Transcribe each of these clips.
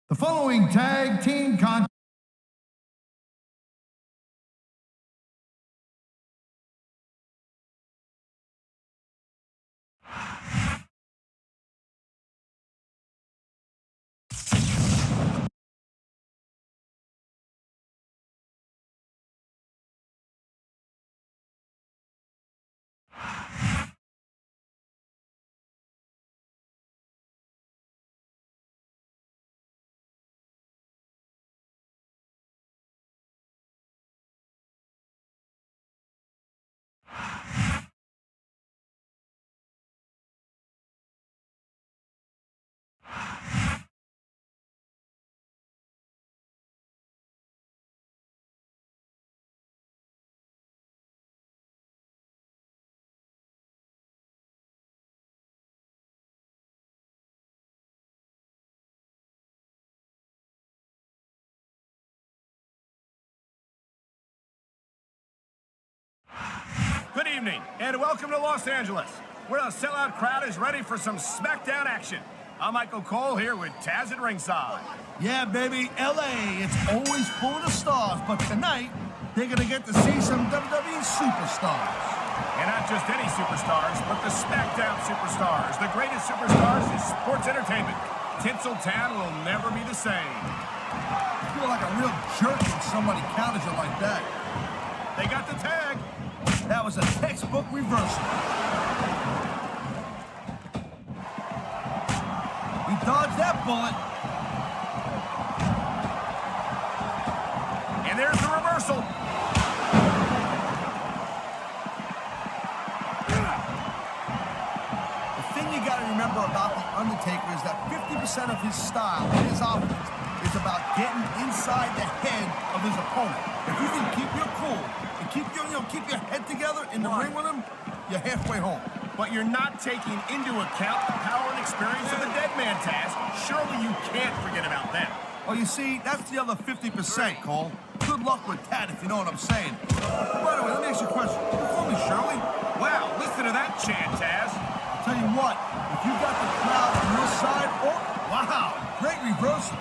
The following tag team contest. Good evening, and welcome to Los Angeles, where a sellout crowd is ready for some Smackdown action. I'm Michael Cole here with Taz at ringside. Yeah, baby, LA, it's always full of stars, but tonight, they're gonna get to see some WWE superstars. And not just any superstars, but the Smackdown superstars, the greatest superstars in sports entertainment. Tinseltown will never be the same. I feel like a real jerk when somebody counters you like that. They got the tag. That was a textbook reversal. He dodged that bullet. And there's the reversal. The thing you gotta remember about The Undertaker is that 50% of his style and his offense is about getting inside the head of his opponent. If you can keep your cool and keep your head together in the ring with him, you're halfway home. But you're not taking into account the power and experience of the dead man, Taz. Surely you can't forget about them. Well, you see, that's the other 50%, Cole. Good luck with that, if you know what I'm saying. By the way, let me ask you a question. You call me Shirley? Wow, listen to that chant, Taz. I'll tell you what, if you got the crowd on your side, oh, wow, great reversal.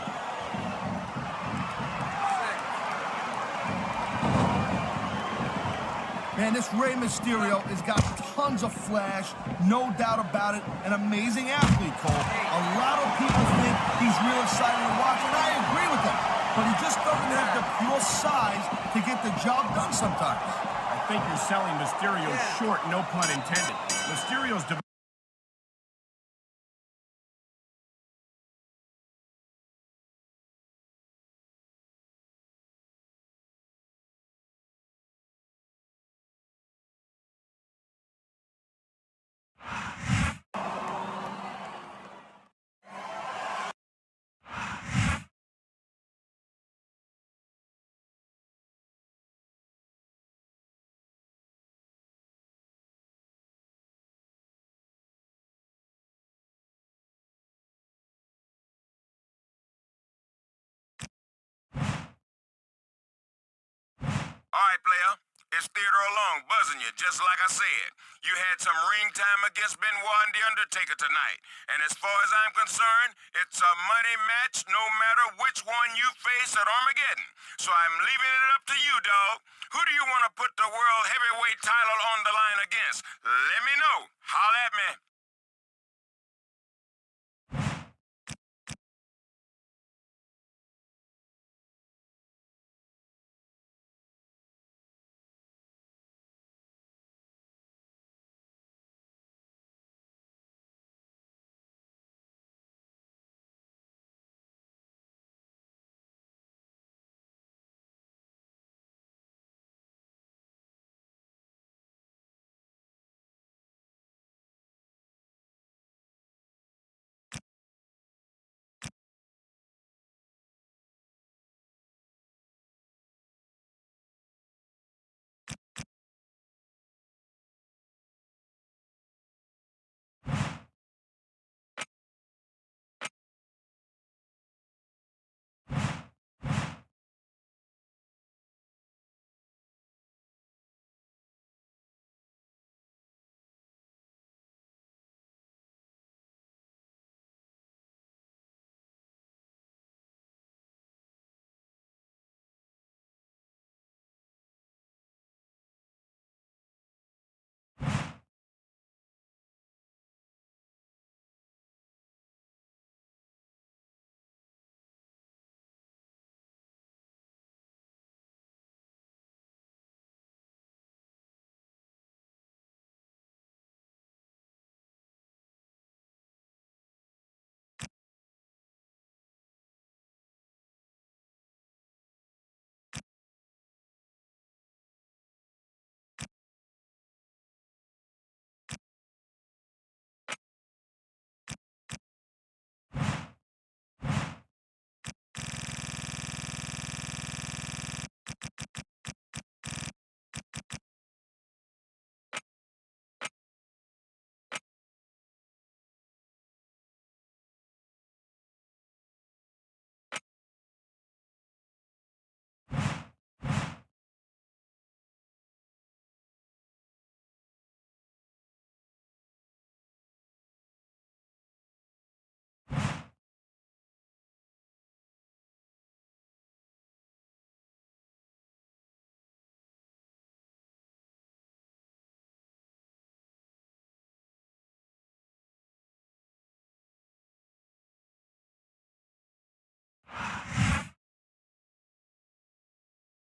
Man, this Rey Mysterio has got tons of flash, no doubt about it, an amazing athlete, Cole. A lot of people think he's real exciting to watch, and I agree with them. But he just doesn't have the pure size to get the job done sometimes. I think you're selling Mysterio short, no pun intended. Mysterio's All right, player. It's Theodore Long buzzing you, just like I said. You had some ring time against Benoit and The Undertaker tonight. And as far as I'm concerned, it's a money match no matter which one you face at Armageddon. So I'm leaving it up to you, dog. Who do you want to put the World Heavyweight title on the line against? Let me know. Holla at me.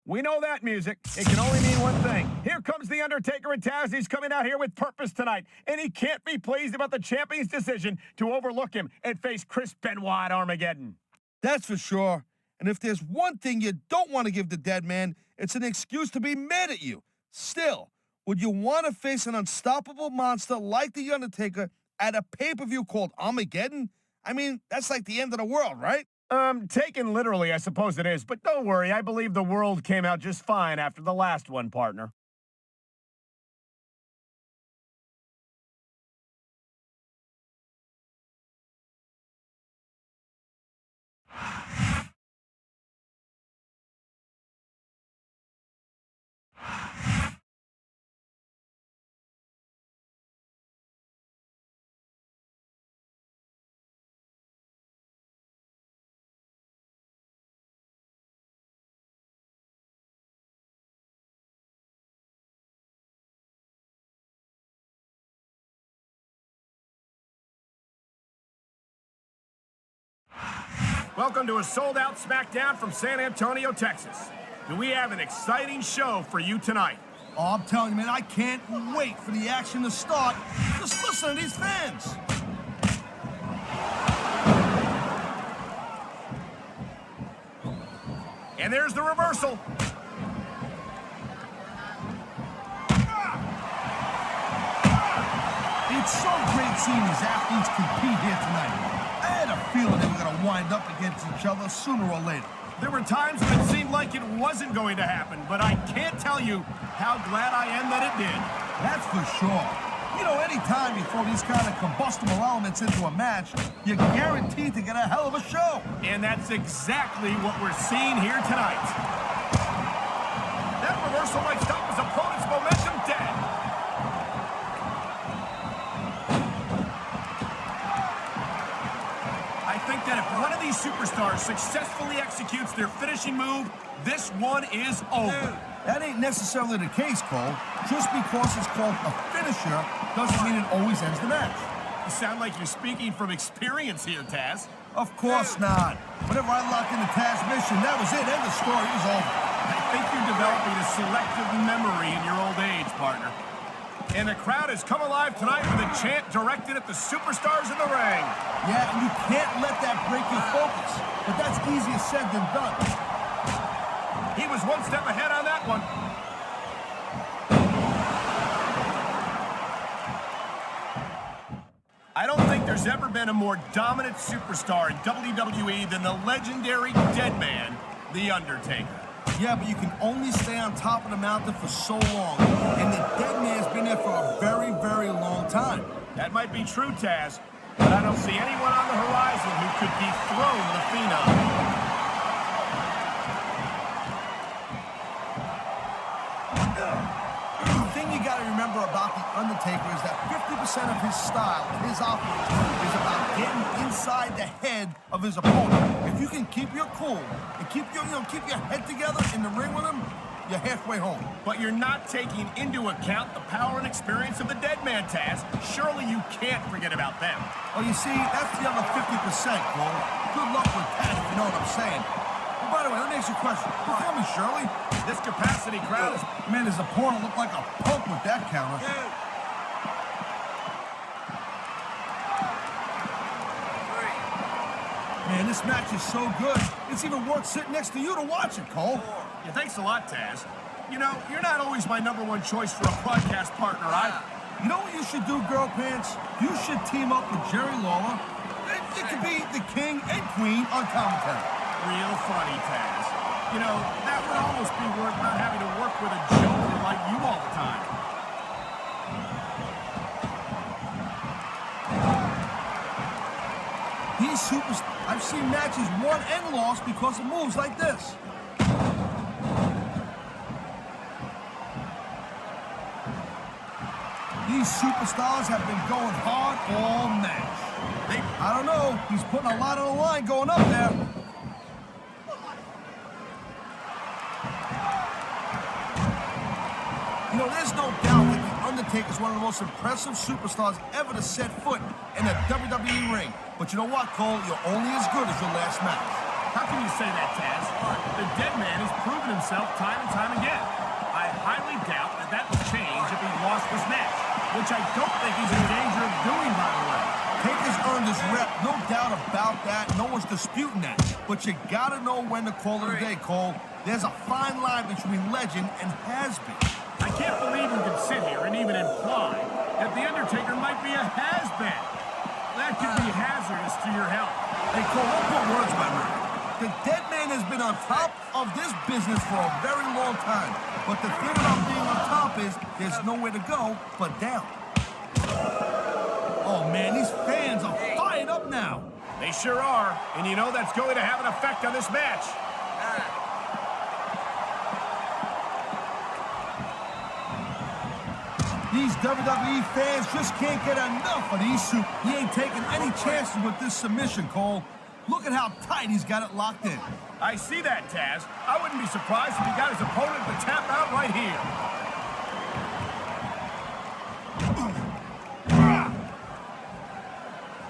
We know that music. It can only mean one thing. Here comes The Undertaker, and Taz. He's coming out here with purpose tonight, and he can't be pleased about the champion's decision to overlook him and face Chris Benoit at Armageddon. That's for sure. And if there's one thing you don't want to give the dead man, it's an excuse to be mad at you. Still, would you want to face an unstoppable monster like The Undertaker at a pay-per-view called Armageddon? I mean, that's like the end of the world, right? Taken literally, I suppose it is, but don't worry, I believe the world came out just fine after the last one, partner. Welcome to a sold-out Smackdown from San Antonio, Texas. And we have an exciting show for you tonight. Oh, I'm telling you, man, I can't wait for the action to start. Just listen to these fans. And there's the reversal. It's so great seeing these athletes compete here tonight. I had a feeling they were going to wind up against each other sooner or later. There were times when it seemed like it wasn't going to happen, but I can't tell you how glad I am that it did. That's for sure. You know, anytime you throw these kind of combustible elements into a match, you're guaranteed to get a hell of a show. And that's exactly what we're seeing here tonight. That reversal might stop his opponent's momentum dead. I think that if one of these superstars successfully executes their finishing move, this one is over. That ain't necessarily the case, Cole. Just because it's called a finisher doesn't mean it always ends the match. You sound like you're speaking from experience here, Taz. Of course not. Whenever I locked into Taz's mission, that was it. End of story. It was over. I think you're developing a selective memory in your old age, partner. And the crowd has come alive tonight with a chant directed at the superstars in the ring. Yeah, and you can't let that break your focus. But that's easier said than done. He was one step ahead on that one. I don't think there's ever been a more dominant superstar in WWE than the legendary dead man, The Undertaker. Yeah, but you can only stay on top of the mountain for so long. And the dead man's been there for a very, very long time. That might be true, Taz, but I don't see anyone on the horizon who could dethrone the Phenom. Remember about The Undertaker is that 50% of his style, his offense, is about getting inside the head of his opponent. If you can keep your cool and keep your head together in the ring with him, you're halfway home. But you're not taking into account the power and experience of the dead man, Taz. Surely you can't forget about them. Oh, you see, that's the other 50%, Cole. Good luck with that, if you know what I'm saying. And by the way, let me ask you a question. You call me Shirley? This capacity crowd is... Man, his opponent looked like a punk with that counter. Man, this match is so good. It's even worth sitting next to you to watch it, Cole. Yeah, thanks a lot, Taz. You know, you're not always my #1 choice for a podcast partner either. You know what you should do, Girl Pants? You should team up with Jerry Lawler. It could be the king and queen on commentary. Real funny, Taz. You know, that would almost be worth not having to work with a joker like you all the time. These superstars, I've seen matches won and lost because of moves like this. These superstars have been going hard all match. I don't know, he's putting a lot on the line going up there. You know, there's no doubt that The Undertaker is one of the most impressive superstars ever to set foot in a WWE ring. But you know what, Cole? You're only as good as your last match. How can you say that, Taz? The dead man has proven himself time and time again. I highly doubt that will change if he lost this match, which I don't think he's in danger of doing, by the way. Taker's earned his rep, no doubt about that. No one's disputing that. But you gotta know when to call it a day, Cole. There's a fine line between legend and has-been. I can't believe you can sit here and even imply that The Undertaker might be a has-been. That could be hazardous to your health. Hey, Cole, don't put words in my mouth. The dead man has been on top of this business for a very long time. But the thing about being on top is there's nowhere to go but down. Oh, man, these fans are fired up now. They sure are, and you know that's going to have an effect on this match. These WWE fans just can't get enough of these suits. He ain't taking any chances with this submission, Cole. Look at how tight he's got it locked in. I see that, Taz. I wouldn't be surprised if he got his opponent to tap out right here.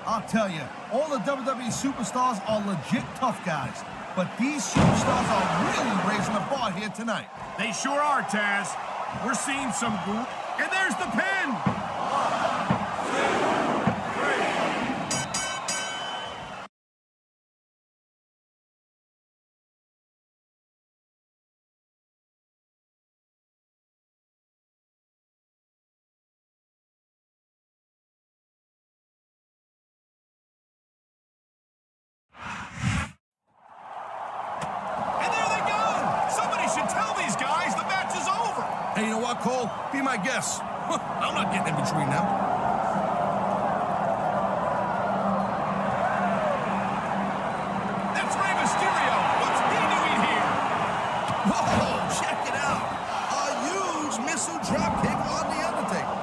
I'll tell you, all the WWE superstars are legit tough guys. But these superstars are really raising the bar here tonight. They sure are, Taz. We're seeing some group. And there's the pin! 1, 2, 3. And there they go! Somebody should tell these guys the match is over! Hey, you know what, Cole? Be my guest. I'm not getting in between them. That's Rey Mysterio! What's he doing here? Whoa, check it out. A huge missile dropkick on The Undertaker.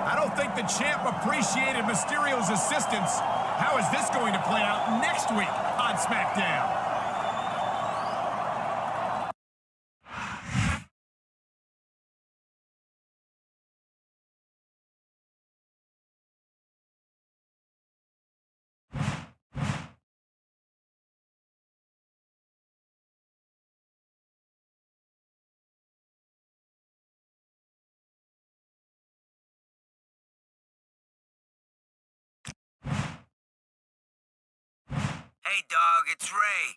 I don't think the champ appreciated Mysterio's assistance. How is this going to play out next week on Smackdown? Hey, dog, it's Ray.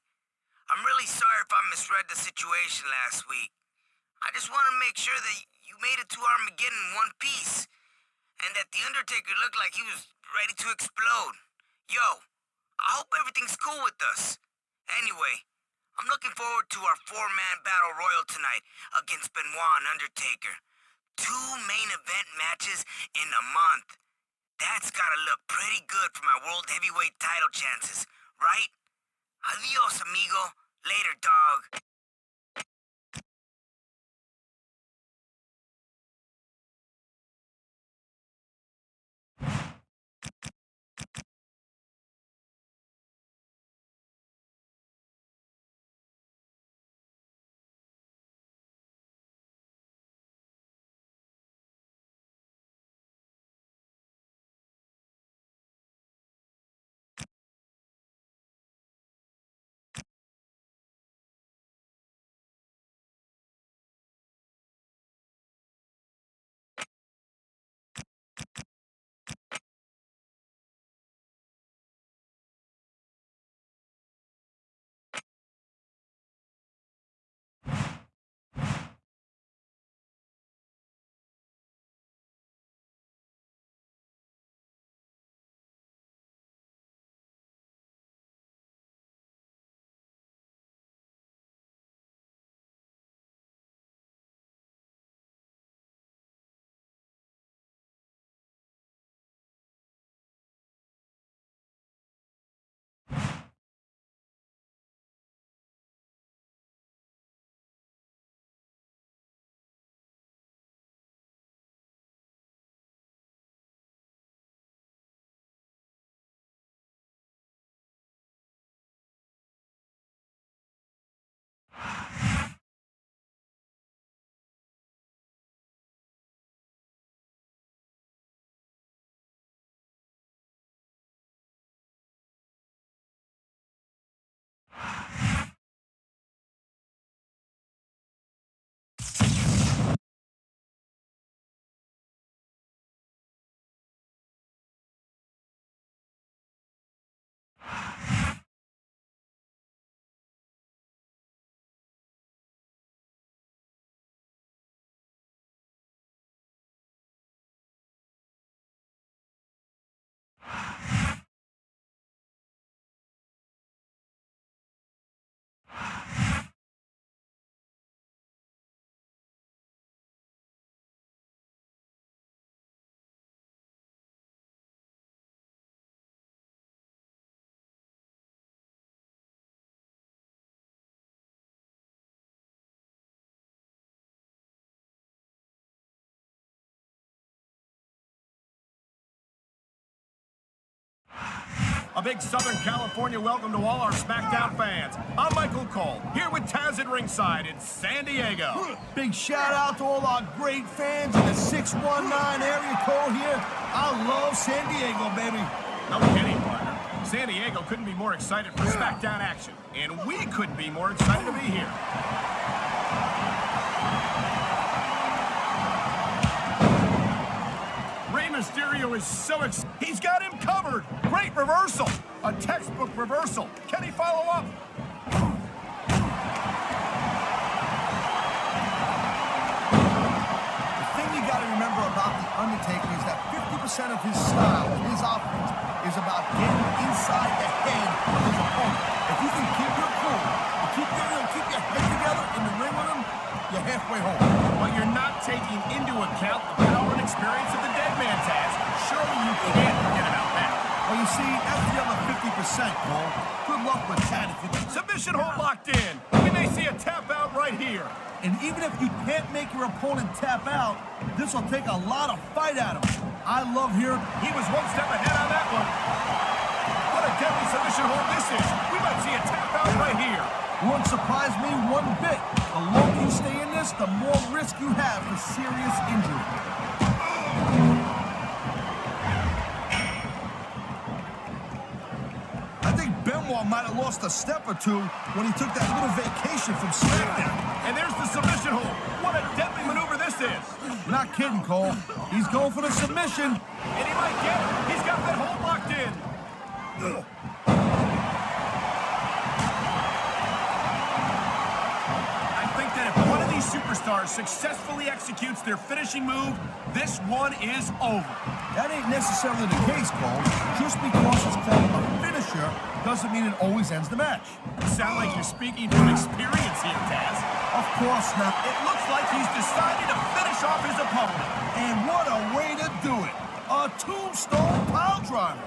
I'm really sorry if I misread the situation last week. I just want to make sure that you made it to Armageddon in one piece, and that The Undertaker looked like he was ready to explode. Yo, I hope everything's cool with us. Anyway, I'm looking forward to our 4-man battle royal tonight against Benoit and Undertaker. 2 main event matches in a month. That's gotta look pretty good for my world heavyweight title chances, right? Adios, amigo. Later, dog. A big Southern California welcome to all our Smackdown fans. I'm Michael Cole, here with Taz at ringside in San Diego. Big shout out to all our great fans in the 619 area code here. I love San Diego, baby. No kidding, partner. San Diego couldn't be more excited for Smackdown action, and we couldn't be more excited to be here. Mysterio is so excited. He's got him covered. Great reversal. A textbook reversal. Can he follow up? The thing you got to remember about The Undertaker is that 50% of his style, his offense, is about getting inside the head of his opponent. If you can keep your cool, keep your head together in the ring with him, you're halfway home. But you're not taking into account the power and experience of the dead man, Taz. Surely you can't forget about that. Well, you see, that's the other 50%, Cole. Good luck with that. Submission hold locked in. We may see a tap out right here. And even if you can't make your opponent tap out, this will take a lot of fight out of him. I love hearing... He was one step ahead on that one. What a deadly submission hold this is. We might see a tap out right here. Won't surprise me one bit. The longer you stay in this, the more risk you have for serious injury. I think Benoit might have lost a step or two when he took that little vacation from Smackdown. And there's the submission hold. What a deadly maneuver this is. You're not kidding, Cole. He's going for the submission. And he might get it. He's got that hold locked in. Superstars successfully executes their finishing move, this one is over. That ain't necessarily the case, Cole. Just because it's called a finisher doesn't mean it always ends the match. Sound like you're speaking from experience here, Taz. Of course not. It looks like he's decided to finish off his opponent. And what a way to do it. A tombstone pile driver.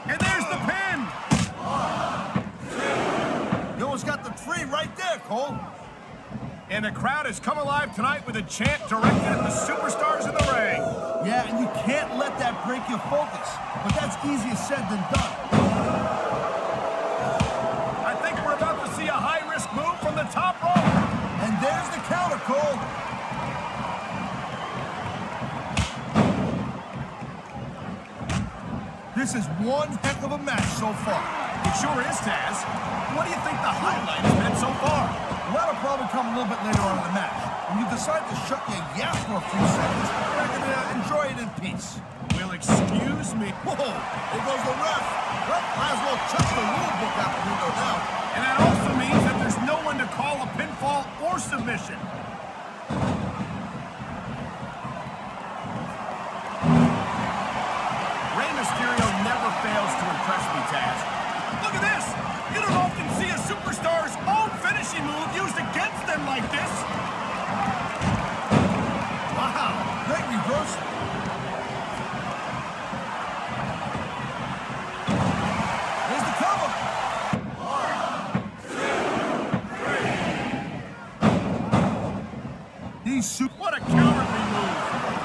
And there's the pin. Got the tree right there, Cole. And the crowd has come alive tonight with a chant directed at the superstars in the ring. Yeah, and you can't let that break your focus. But that's easier said than done. I think we're about to see a high-risk move from the top rope. And there's the counter, Cole. This is one heck of a match so far. It sure is, Taz. What do you think the highlight has been so far? Well, that'll probably come a little bit later on in the match. When you decide to shut your yap for a few seconds, you're not going to enjoy it in peace. Well, excuse me. Whoa, there goes the ref. Well, might as well chuck the rule book out the window now. And that also means that there's no one to call a pinfall or submission. Rey Mysterio never fails to impress me, Taz. Look at this! You don't often see a superstar's own finishing move used against them like this. Wow, great reversal. Here's the cover. 1, 2, 3. What a cowardly move.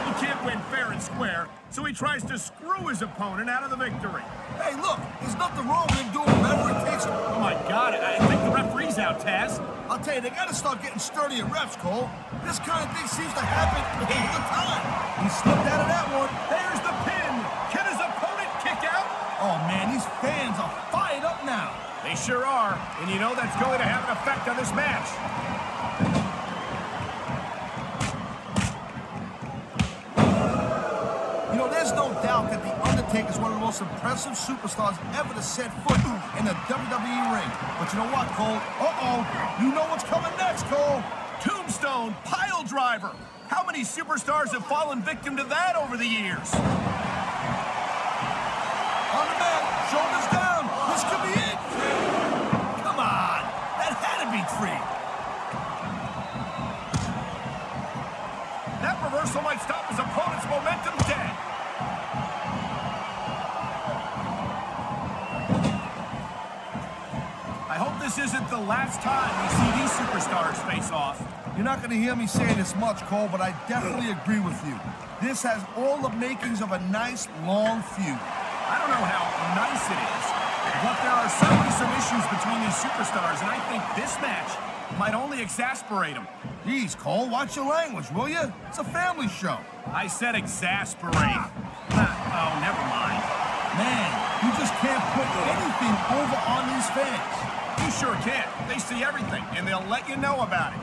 He can't win fair and square, so he tries to screw his opponent out of the victory. Hey, look, there's nothing wrong with him doing whatever it takes. Oh, my God, I think the referee's out, Taz. I'll tell you, they got to start getting sturdy at refs, Cole. This kind of thing seems to happen all the time. He slipped out of that one. There's the pin. Can his opponent kick out? Oh, man, these fans are fired up now. They sure are, and you know that's going to have an effect on this match. You know, there's no doubt that The Undertaker is one of the most impressive superstars ever to set foot in the WWE ring. But you know what, Cole? Uh-oh. You know what's coming next, Cole. Tombstone pile driver. How many superstars have fallen victim to that over the years? On the mat, shoulders down. This could be it. Come on. That had to be 3. That reversal might stop his opponent's momentum dead. I hope this isn't the last time we see these superstars face off. You're not going to hear me say this much, Cole, but I definitely agree with you. This has all the makings of a nice, long feud. I don't know how nice it is, but there are certainly some issues between these superstars, and I think this match might only exasperate them. Jeez, Cole, watch your language, will you? It's a family show. I said exasperate. Oh, never mind. Man, you just can't put anything over on these fans. You sure can. They see everything, and they'll let you know about it.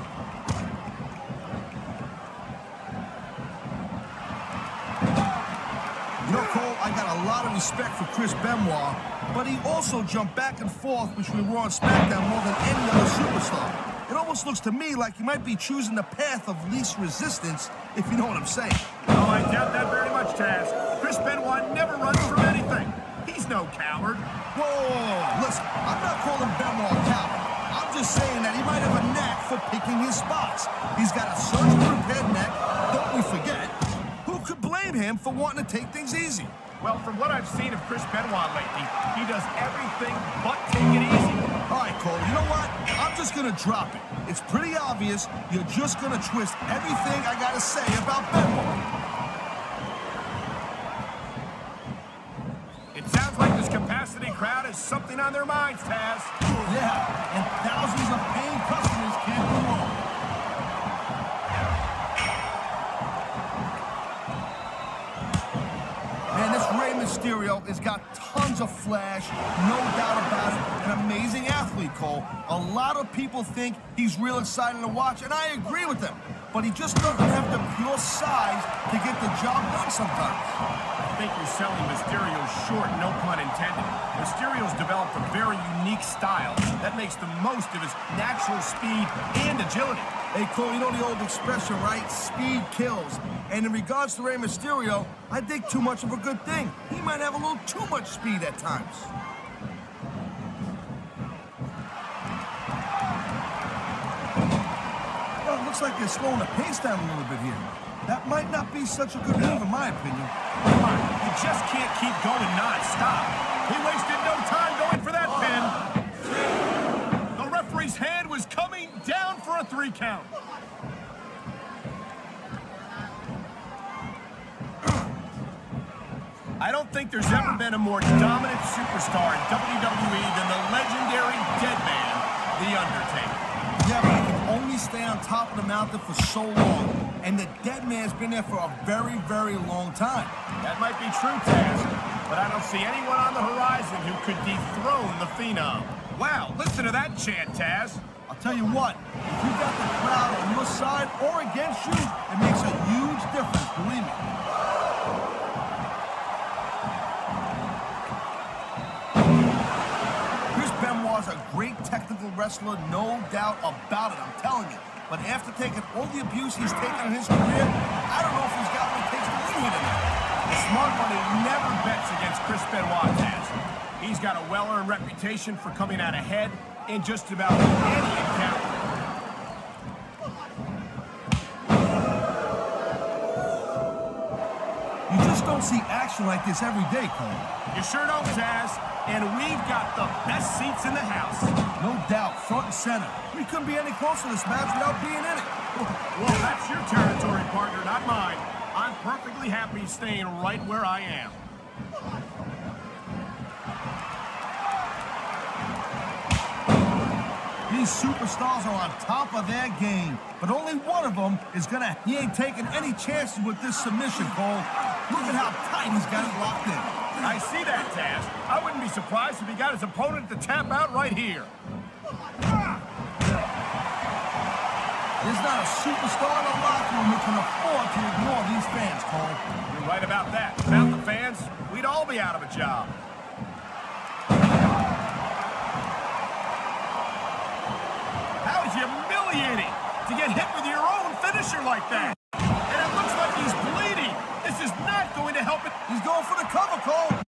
You know, Cole, I got a lot of respect for Chris Benoit, but he also jumped back and forth between Raw and Smackdown more than any other superstar. It almost looks to me like he might be choosing the path of least resistance, if you know what I'm saying. Oh, I doubt that very much, Taz. Chris Benoit never runs from anything. He's no coward. Whoa, listen, I'm not calling Benoit a coward. I'm just saying that he might have a knack for picking his spots. He's got a surgically repaired neck, don't we forget. Who could blame him for wanting to take things easy? Well, from what I've seen of Chris Benoit lately, he does everything but take it easy. All right, Cole, you know what? I'm just going to drop it. It's pretty obvious you're just going to twist everything I got to say about Benoit. It sounds like this capacity crowd has something on their minds, Taz. Yeah, and thousands of paying customers can't go wrong. Man, this Rey Mysterio has got tons of flash, no doubt about it. An amazing athlete, Cole. A lot of people think he's real exciting to watch, and I agree with them. But he just doesn't have the pure size to get the job done sometimes. I think you're selling Mysterio short, no pun intended. Mysterio's developed a very unique style that makes the most of his natural speed and agility. Hey, Cole, you know the old expression, right? Speed kills. And in regards to Rey Mysterio, I think too much of a good thing. He might have a little too much speed at times. Well, it looks like they're slowing the pace down a little bit here. That might not be such a good move, in my opinion. Come on, you just can't keep going non-stop. He wasted no time going for that pin. The referee's hand was coming down for a 3 count. I don't think there's ever been a more dominant superstar in WWE than the legendary Dead Man, The Undertaker. Yeah, but he can only stay on top of the mountain for so long. And the Dead Man's been there for a very, very long time. That might be true, Taz, but I don't see anyone on the horizon who could dethrone the Phenom. Wow, listen to that chant, Taz. I'll tell you what, if you got the crowd on your side or against you, it makes a huge difference, believe me. Chris Benoit's a great technical wrestler, no doubt about it, I'm telling you. But after taking all the abuse he's taken in his career, I don't know if he's got what it takes to win here tonight. The smart money never bets against Chris Benoit, Taz. He's got a well-earned reputation for coming out ahead in just about any encounter. You just don't see action like this every day, Cole. You sure don't, Taz. And we've got the best seats in the house. No doubt, front and center. We couldn't be any closer to this match without being in it. Well, that's your territory, partner, not mine. I'm perfectly happy staying right where I am. These superstars are on top of their game, but only one of them is gonna. He ain't taking any chances with this submission, Cole. Look at how tight he's got it locked in. I see that, Taz. I wouldn't be surprised if he got his opponent to tap out right here. There's not a superstar in the locker room who can afford to ignore these fans, Cole. You're right about that. Without the fans, we'd all be out of a job. How humiliating to get hit with your own finisher like that. And it looks like he's bleeding. This is not going to help it. He's going for the cover, Cole.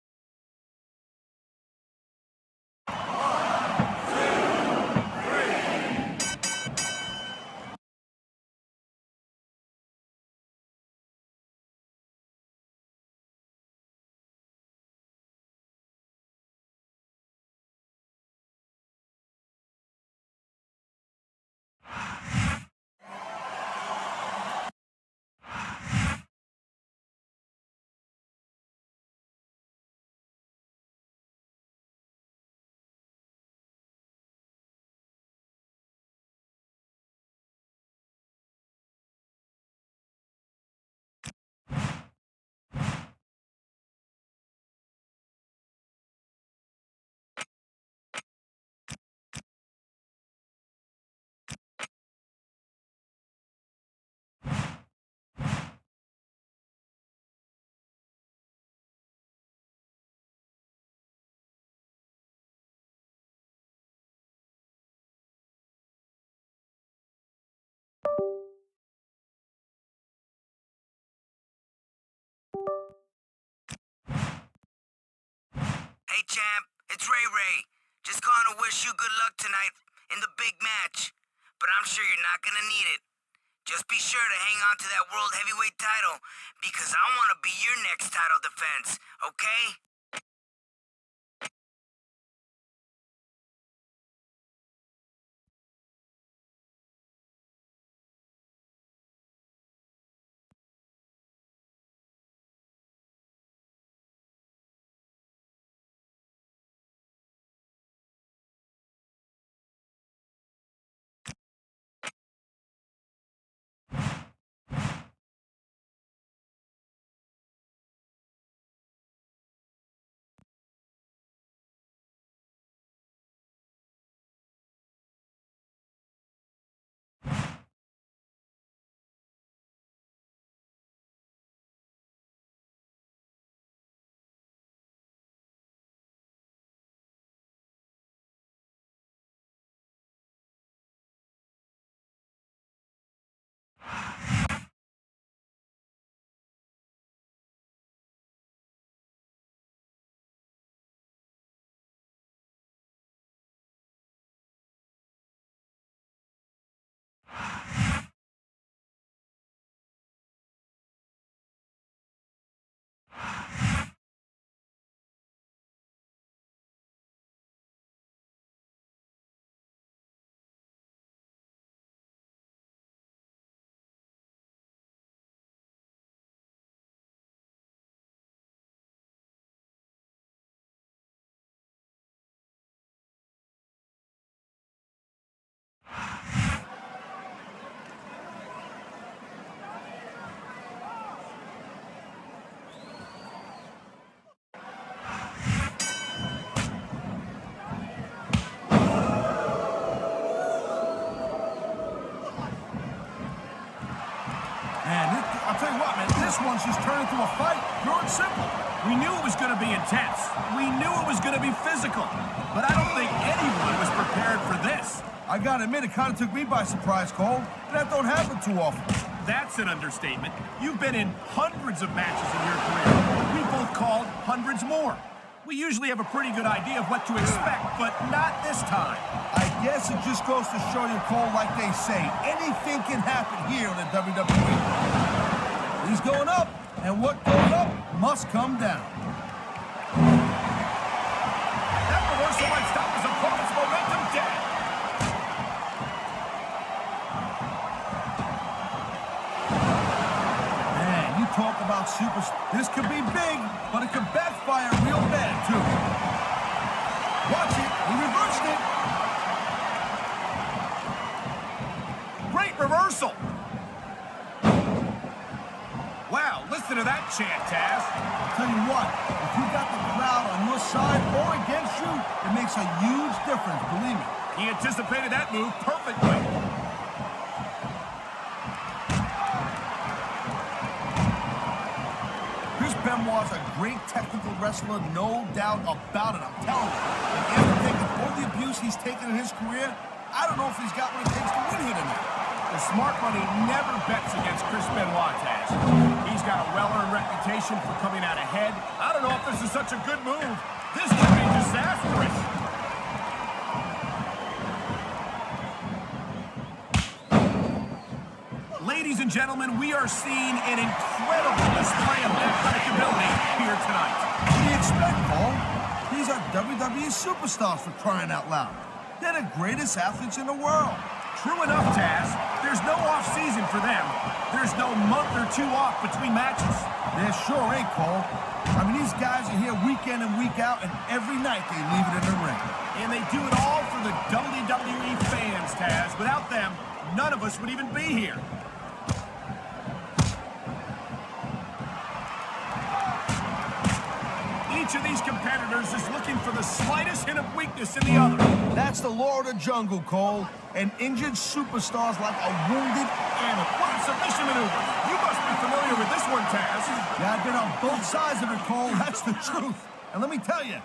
Hey, champ, it's Ray Ray. Just calling to wish you good luck tonight in the big match. But I'm sure you're not gonna need it. Just be sure to hang on to that World Heavyweight title, because I want to be your next title defense, okay? I'll tell you what, man, this one's just turned into a fight. Pure and simple. We knew it was going to be intense. We knew it was going to be physical. But I don't think anyone was prepared for this. I gotta admit, it kind of took me by surprise, Cole. That don't happen too often. That's an understatement. You've been in hundreds of matches in your career. We both called hundreds more. We usually have a pretty good idea of what to expect, but not this time. I guess it just goes to show you, Cole, like they say, anything can happen here in the WWE. He's going up, and what goes up must come down. That reversal might stop his opponent's momentum dead. Man, you talk about super... This could be big, but it could backfire real bad, too. Watch it. He reversed it. Great reversal. Wow, listen to that chant, Taz. I'll tell you what, if you got the crowd on your side or against you, it makes a huge difference, believe me. He anticipated that move perfectly. Chris Benoit's a great technical wrestler, no doubt about it, I'm telling you. And after taking all the abuse he's taken in his career, I don't know if he's got what it takes to win here tonight. The smart money never bets against Chris Benoit, Taz. He's got a well-earned reputation for coming out ahead. I don't know if this is such a good move. This could be disastrous. Ladies and gentlemen, we are seeing an incredible display of athletic ability here tonight. What do you expect, Cole? These are WWE superstars, for crying out loud. They're the greatest athletes in the world. True enough, Taz. There's no off-season for them. There's no month or two off between matches. There sure ain't, Cole. I mean, these guys are here week in and week out, and every night they leave it in the ring. And they do it all for the WWE fans, Taz. Without them, none of us would even be here. Each of these competitors is looking for the slightest hint of weakness in the other. That's the law of the jungle, Cole. And injured superstars like a wounded animal. What a submission maneuver. You must be familiar with this one, Taz. Yeah, I've been on both sides of it, Cole. That's the truth. And let me tell you,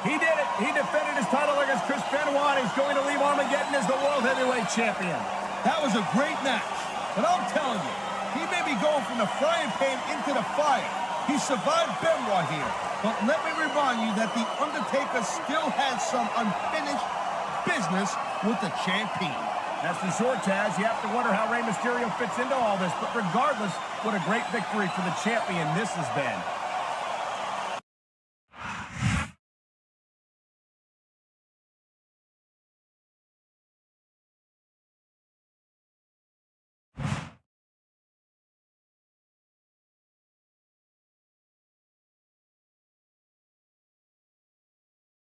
He did it. He defended his title against Chris Benoit. He's going to leave Armageddon as the World Heavyweight Champion. That was a great match. But I'm telling you, he may be going from the frying pan into the fire. He survived Benoit here. But let me remind you that The Undertaker still has some unfinished business with the champion. That's for sure, Taz. You have to wonder how Rey Mysterio fits into all this. But regardless, what a great victory for the champion this has been.